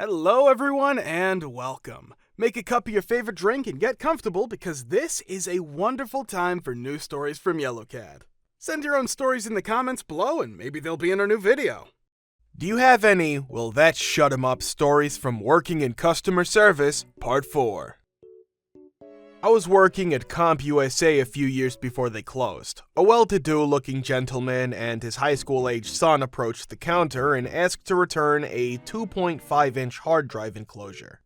Hello, everyone, and welcome. Make a cup of your favorite drink and get comfortable because this is a wonderful time for news stories from YellowCat. Send your own stories in the comments below and maybe they'll be in our new video. Do you have any, well, that shut 'em up stories from working in customer service, part 4? I was working at CompUSA a few years before they closed. A well-to-do looking gentleman and his high school-aged son approached the counter and asked to return a 2.5-inch hard drive enclosure.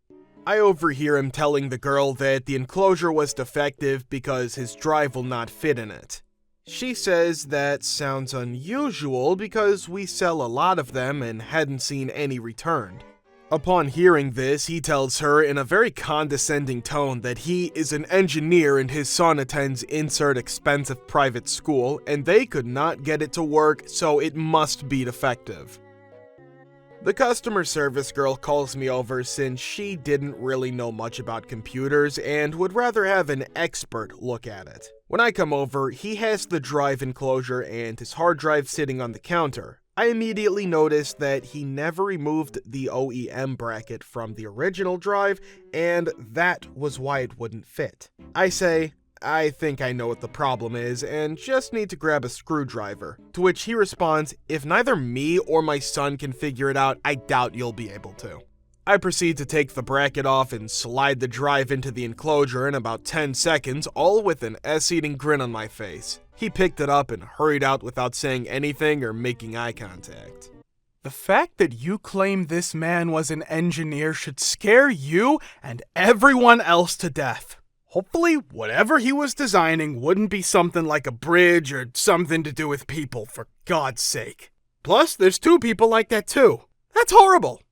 I overhear him telling the girl that the enclosure was defective because his drive will not fit in it. She says that sounds unusual because we sell a lot of them and hadn't seen any returned. Upon hearing this, he tells her in a very condescending tone that he is an engineer and his son attends insert expensive private school and they could not get it to work, so it must be defective. The customer service girl calls me over since she didn't really know much about computers and would rather have an expert look at it. When I come over, he has the drive enclosure and his hard drive sitting on the counter. I immediately noticed that he never removed the OEM bracket from the original drive, and that was why it wouldn't fit. I say, I think I know what the problem is, and just need to grab a screwdriver. To which he responds, if neither me or my son can figure it out, I doubt you'll be able to. I proceed to take the bracket off and slide the drive into the enclosure in about 10 seconds, all with an ass-eating grin on my face. He picked it up and hurried out without saying anything or making eye contact. The fact that you claim this man was an engineer should scare you and everyone else to death. Hopefully, whatever he was designing wouldn't be something like a bridge or something to do with people, for God's sake. Plus, there's 2 people like that too. That's horrible.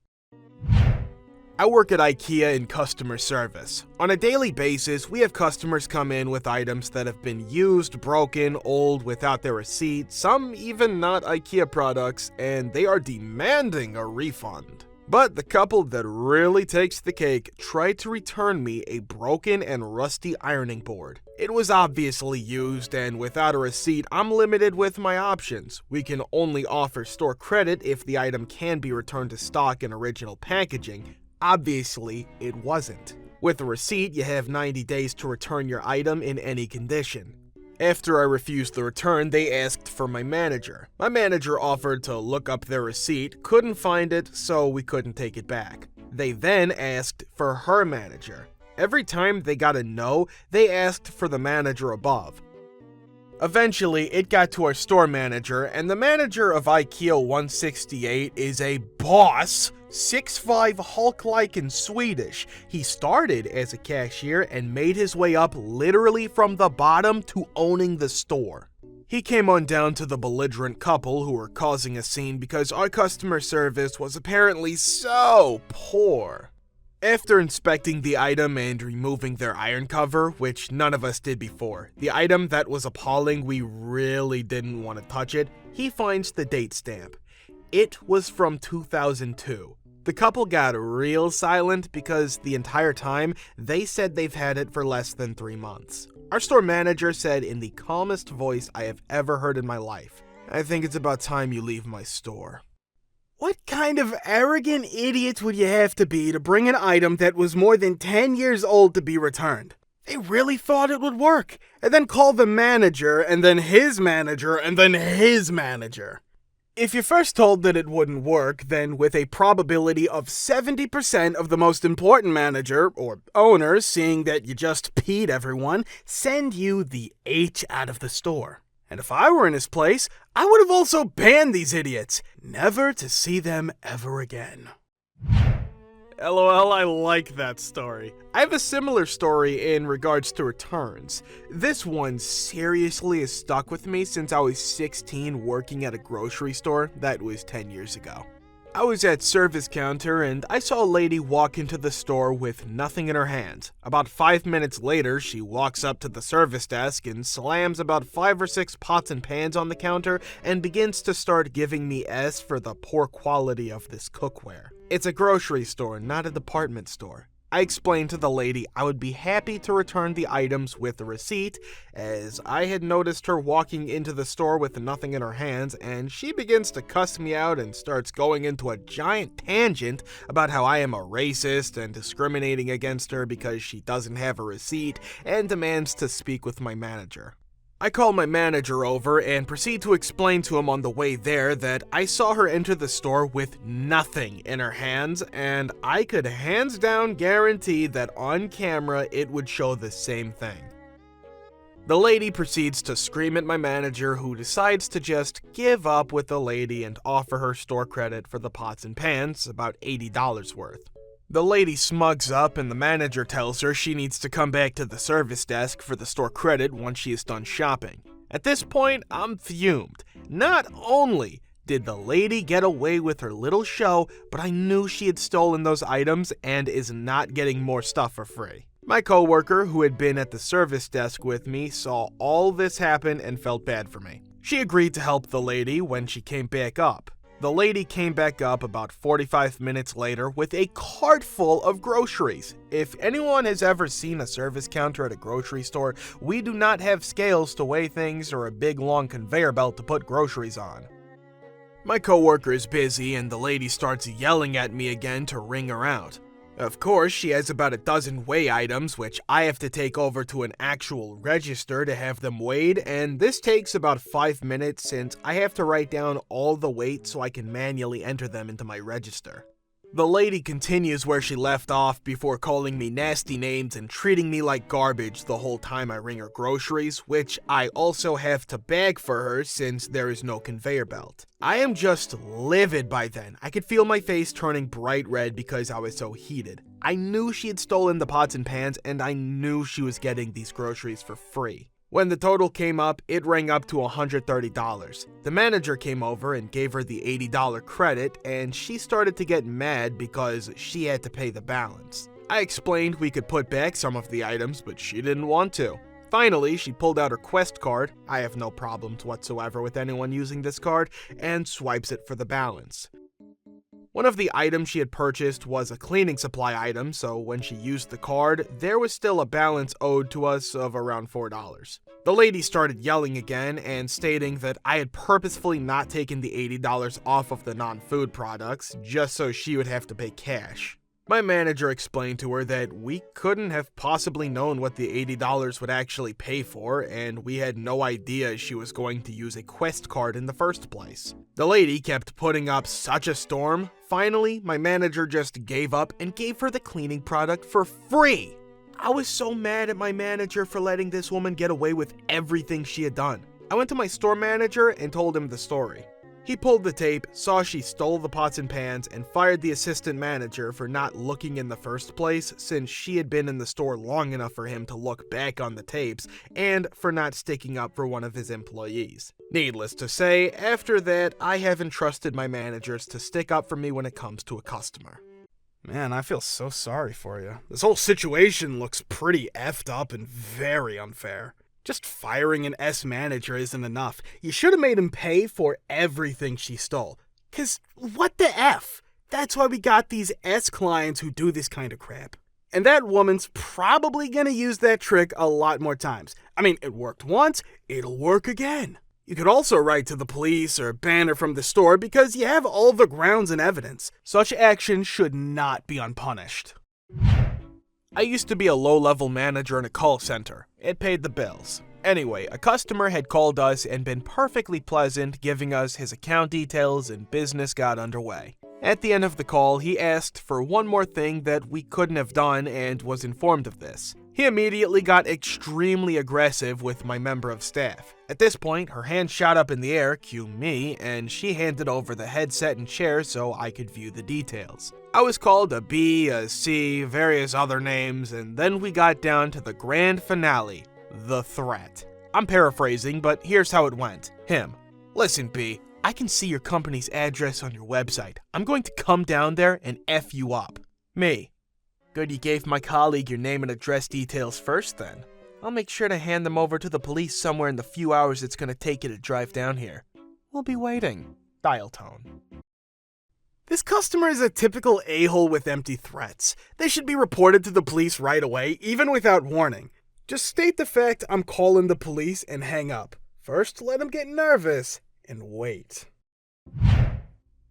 I work at IKEA in customer service. On a daily basis, we have customers come in with items that have been used, broken, old, without their receipt, some even not IKEA products, and they are demanding a refund. But the couple that really takes the cake tried to return me a broken and rusty ironing board. It was obviously used, and without a receipt, I'm limited with my options. We can only offer store credit if the item can be returned to stock in original packaging. Obviously, it wasn't. With a receipt, you have 90 days to return your item in any condition. After I refused the return, they asked for my manager. My manager offered to look up their receipt, couldn't find it, so we couldn't take it back. They then asked for her manager. Every time they got a no, they asked for the manager above. Eventually, it got to our store manager, and the manager of IKEA 168 is a boss, 6'5", Hulk-like and Swedish. He started as a cashier and made his way up literally from the bottom to owning the store. He came on down to the belligerent couple who were causing a scene because our customer service was apparently so poor. After inspecting the item and removing their iron cover, which none of us did before, the item that was appalling, we really didn't want to touch it, he finds the date stamp. It was from 2002. The couple got real silent because the entire time, they said they've had it for less than 3 months. Our store manager said in the calmest voice I have ever heard in my life, I think it's about time you leave my store. What kind of arrogant idiot would you have to be to bring an item that was more than 10 years old to be returned? They really thought it would work, and then call the manager, and then his manager, and then his manager. If you're first told that it wouldn't work, then with a probability of 70% of the most important manager, or owners, seeing that you just peed everyone, send you the H out of the store. And if I were in his place, I would have also banned these idiots, never to see them ever again. LOL, I like that story. I have a similar story in regards to returns. This one seriously has stuck with me since I was 16 working at a grocery store. That was 10 years ago. I was at service counter and I saw a lady walk into the store with nothing in her hand. About 5 minutes later, she walks up to the service desk and slams about 5 or 6 pots and pans on the counter and begins to start giving me S for the poor quality of this cookware. It's a grocery store, not a department store. I explained to the lady I would be happy to return the items with a receipt, as I had noticed her walking into the store with nothing in her hands, and she begins to cuss me out and starts going into a giant tangent about how I am a racist and discriminating against her because she doesn't have a receipt, and demands to speak with my manager. I call my manager over and proceed to explain to him on the way there that I saw her enter the store with nothing in her hands, and I could hands down guarantee that on camera it would show the same thing. The lady proceeds to scream at my manager, who decides to just give up with the lady and offer her store credit for the pots and pans, about $80 worth. The lady smugs up and the manager tells her she needs to come back to the service desk for the store credit once she is done shopping. At this point, I'm fumed. Not only did the lady get away with her little show, but I knew she had stolen those items and is not getting more stuff for free. My coworker, who had been at the service desk with me, saw all this happen and felt bad for me. She agreed to help the lady when she came back up. The lady came back up about 45 minutes later with a cart full of groceries. If anyone has ever seen a service counter at a grocery store, we do not have scales to weigh things or a big long conveyor belt to put groceries on. My coworker is busy and the lady starts yelling at me again to ring her out. Of course, she has about a dozen weigh items, which I have to take over to an actual register to have them weighed, and this takes about 5 minutes since I have to write down all the weight so I can manually enter them into my register. The lady continues where she left off before calling me nasty names and treating me like garbage the whole time I ring her groceries, which I also have to bag for her since there is no conveyor belt. I am just livid by then. I could feel my face turning bright red because I was so heated. I knew she had stolen the pots and pans, and I knew she was getting these groceries for free. When the total came up, it rang up to $130. The manager came over and gave her the $80 credit, and she started to get mad because she had to pay the balance. I explained we could put back some of the items, but she didn't want to. Finally, she pulled out her Quest card, I have no problems whatsoever with anyone using this card, and swipes it for the balance. One of the items she had purchased was a cleaning supply item, so when she used the card, there was still a balance owed to us of around $4. The lady started yelling again and stating that I had purposefully not taken the $80 off of the non-food products just so she would have to pay cash. My manager explained to her that we couldn't have possibly known what the $80 would actually pay for, and we had no idea she was going to use a Quest card in the first place. The lady kept putting up such a storm. Finally, my manager just gave up and gave her the cleaning product for free. I was so mad at my manager for letting this woman get away with everything she had done. I went to my store manager and told him the story. He pulled the tape, saw she stole the pots and pans, and fired the assistant manager for not looking in the first place since she had been in the store long enough for him to look back on the tapes, and for not sticking up for one of his employees. Needless to say, after that, I haven't trusted my managers to stick up for me when it comes to a customer. Man, I feel so sorry for you. This whole situation looks pretty effed up and very unfair. Just firing an S manager isn't enough. You should have made him pay for everything she stole. 'Cause what the F? That's why we got these S clients who do this kind of crap. And that woman's probably gonna use that trick a lot more times. I mean, it worked once, it'll work again. You could also write to the police or ban her from the store because you have all the grounds and evidence. Such action should not be unpunished. I used to be a low-level manager in a call center. It paid the bills. Anyway, a customer had called us and been perfectly pleasant, giving us his account details, and business got underway. At the end of the call, he asked for one more thing that we couldn't have done and was informed of this. He immediately got extremely aggressive with my member of staff. At this point, her hand shot up in the air, cue me, and she handed over the headset and chair so I could view the details. I was called a B, a C, various other names, and then we got down to the grand finale, the threat. I'm paraphrasing, but here's how it went. Him: listen, B, I can see your company's address on your website. I'm going to come down there and F you up. Me: good you gave my colleague your name and address details first then. I'll make sure to hand them over to the police somewhere in the few hours it's going to take you to drive down here. We'll be waiting. Dial tone. This customer is a typical a-hole with empty threats. They should be reported to the police right away, even without warning. Just state the fact I'm calling the police and hang up. First, let them get nervous and wait.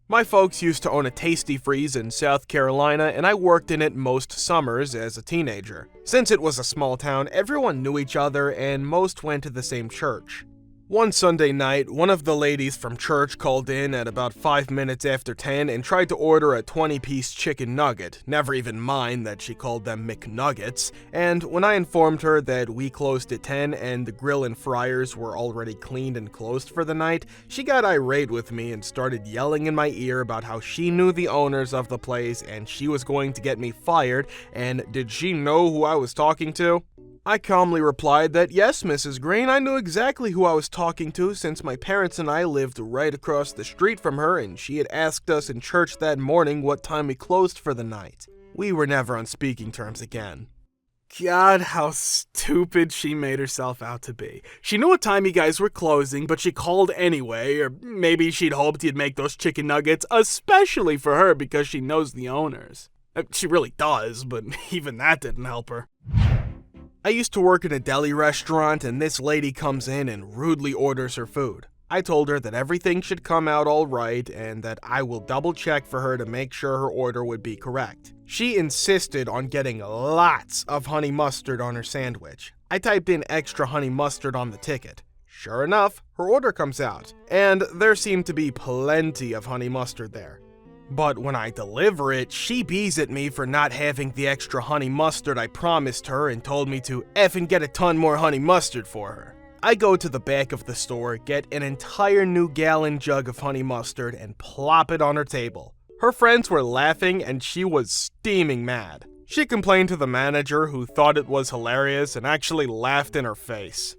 My folks used to own a Tastee-Freez in South Carolina, and I worked in it most summers as a teenager. Since it was a small town, everyone knew each other and most went to the same church. One Sunday night, one of the ladies from church called in at about 5 minutes after 10 and tried to order a 20-piece chicken nugget, never even mind that she called them McNuggets, and when I informed her that we closed at 10 and the grill and fryers were already cleaned and closed for the night, she got irate with me and started yelling in my ear about how she knew the owners of the place and she was going to get me fired, and did she know who I was talking to? I calmly replied that yes, Mrs. Green, I knew exactly who I was talking to since my parents and I lived right across the street from her and she had asked us in church that morning what time we closed for the night. We were never on speaking terms again. God, how stupid she made herself out to be. She knew what time you guys were closing, but she called anyway, or maybe she'd hoped you'd make those chicken nuggets especially for her because she knows the owners. She really does, but even that didn't help her. I used to work at a deli restaurant and this lady comes in and rudely orders her food. I told her that everything should come out all right and that I will double check for her to make sure her order would be correct. She insisted on getting lots of honey mustard on her sandwich. I typed in extra honey mustard on the ticket. Sure enough, her order comes out, and there seemed to be plenty of honey mustard there. But when I deliver it, she bees at me for not having the extra honey mustard I promised her and told me to effing get a ton more honey mustard for her. I go to the back of the store, get an entire new gallon jug of honey mustard, and plop it on her table. Her friends were laughing and she was steaming mad. She complained to the manager, who thought it was hilarious and actually laughed in her face.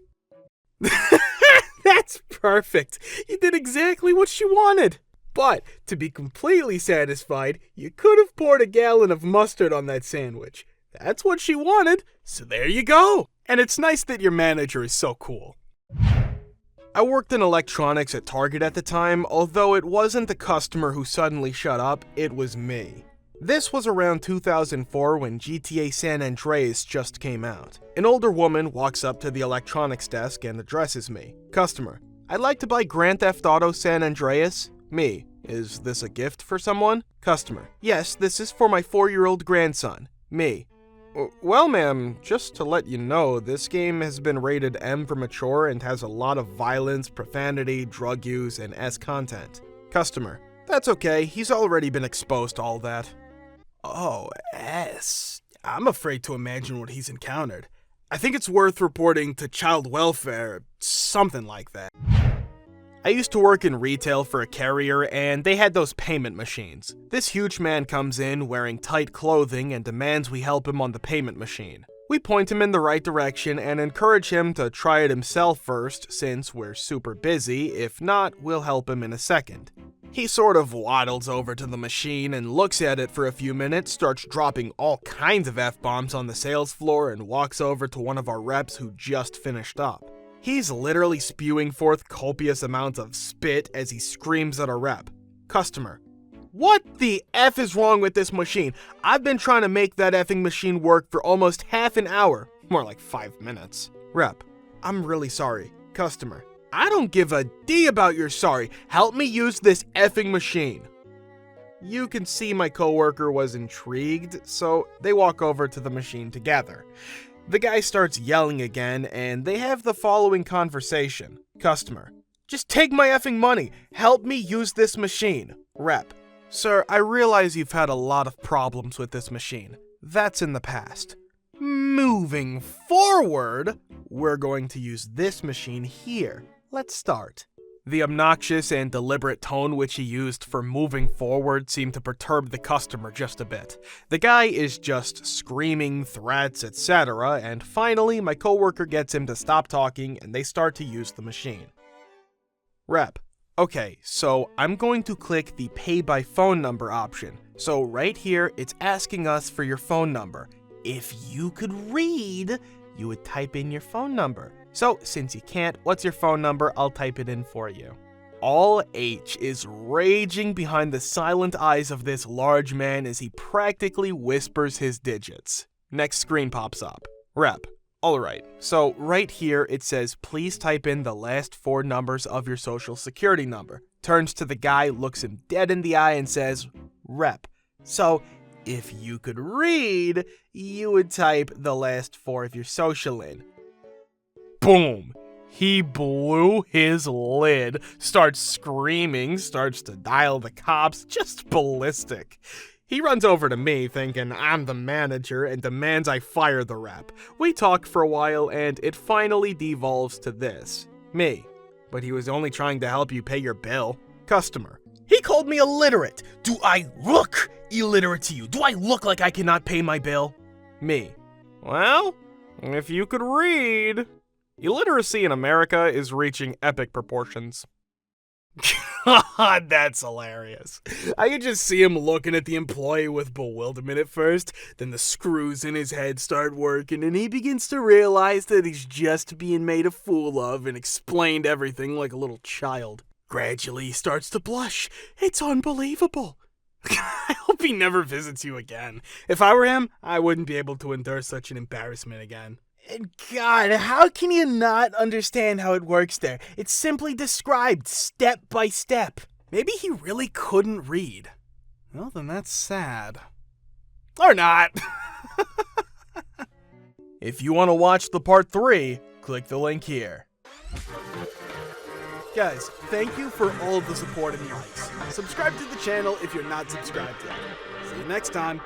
That's perfect. You did exactly what she wanted. But, to be completely satisfied, you could have poured a gallon of mustard on that sandwich. That's what she wanted, so there you go. And it's nice that your manager is so cool. I worked in electronics at Target at the time, although it wasn't the customer who suddenly shut up, it was me. This was around 2004 when GTA San Andreas just came out. An older woman walks up to the electronics desk and addresses me. Customer, I'd like to buy Grand Theft Auto San Andreas. Me, is this a gift for someone? Customer, yes, this is for my 4-year-old grandson. Me, well ma'am, just to let you know, this game has been rated M for mature and has a lot of violence, profanity, drug use, and S content. Customer, that's okay, he's already been exposed to all that. Oh, S. I'm afraid to imagine what he's encountered. I think it's worth reporting to child welfare, something like that. I used to work in retail for a carrier and they had those payment machines. This huge man comes in wearing tight clothing and demands we help him on the payment machine. We point him in the right direction and encourage him to try it himself first since we're super busy. If not, we'll help him in a second. He sort of waddles over to the machine and looks at it for a few minutes, starts dropping all kinds of F-bombs on the sales floor and walks over to one of our reps who just finished up. He's literally spewing forth copious amounts of spit as he screams at a rep. Customer, what the F is wrong with this machine? I've been trying to make that effing machine work for almost half an hour. More like 5 minutes. Rep, I'm really sorry. Customer, I don't give a D about your sorry. Help me use this effing machine. You can see my coworker was intrigued, so they walk over to the machine together. The guy starts yelling again, and they have the following conversation. Customer, just take my effing money. Help me use this machine. Rep, sir, I realize you've had a lot of problems with this machine. That's in the past. Moving forward, we're going to use this machine here. Let's start. The obnoxious and deliberate tone which he used for moving forward seemed to perturb the customer just a bit. The guy is just screaming threats, etc., and finally my coworker gets him to stop talking and they start to use the machine. Rep, okay, so I'm going to click the pay by phone number option. So right here, it's asking us for your phone number. If you could read, you would type in your phone number. So, since you can't, what's your phone number? I'll type it in for you. All H is raging behind the silent eyes of this large man as he practically whispers his digits. Next screen pops up. Rep. Alright, so right here it says please type in the last 4 numbers of your social security number. Turns to the guy, looks him dead in the eye and says, Rep. So, if you could read, you would type the last 4 of your social in. Boom! He blew his lid, starts screaming, starts to dial the cops, just ballistic. He runs over to me thinking I'm the manager and demands I fire the rep. We talk for a while and it finally devolves to this. Me. But he was only trying to help you pay your bill. Customer. He called me illiterate. Do I look illiterate to you? Do I look like I cannot pay my bill? Me. Well, if you could read. Illiteracy in America is reaching epic proportions. God, that's hilarious. I could just see him looking at the employee with bewilderment at first, then the screws in his head start working and he begins to realize that he's just being made a fool of and explained everything like a little child. Gradually he starts to blush. It's unbelievable. I hope he never visits you again. If I were him, I wouldn't be able to endure such an embarrassment again. And God, how can you not understand how it works there? It's simply described step by step. Maybe he really couldn't read. Well, then that's sad. Or not. If you want to watch the part 3, click the link here. Guys, thank you for all of the support and likes. Subscribe to the channel if you're not subscribed yet. See you next time.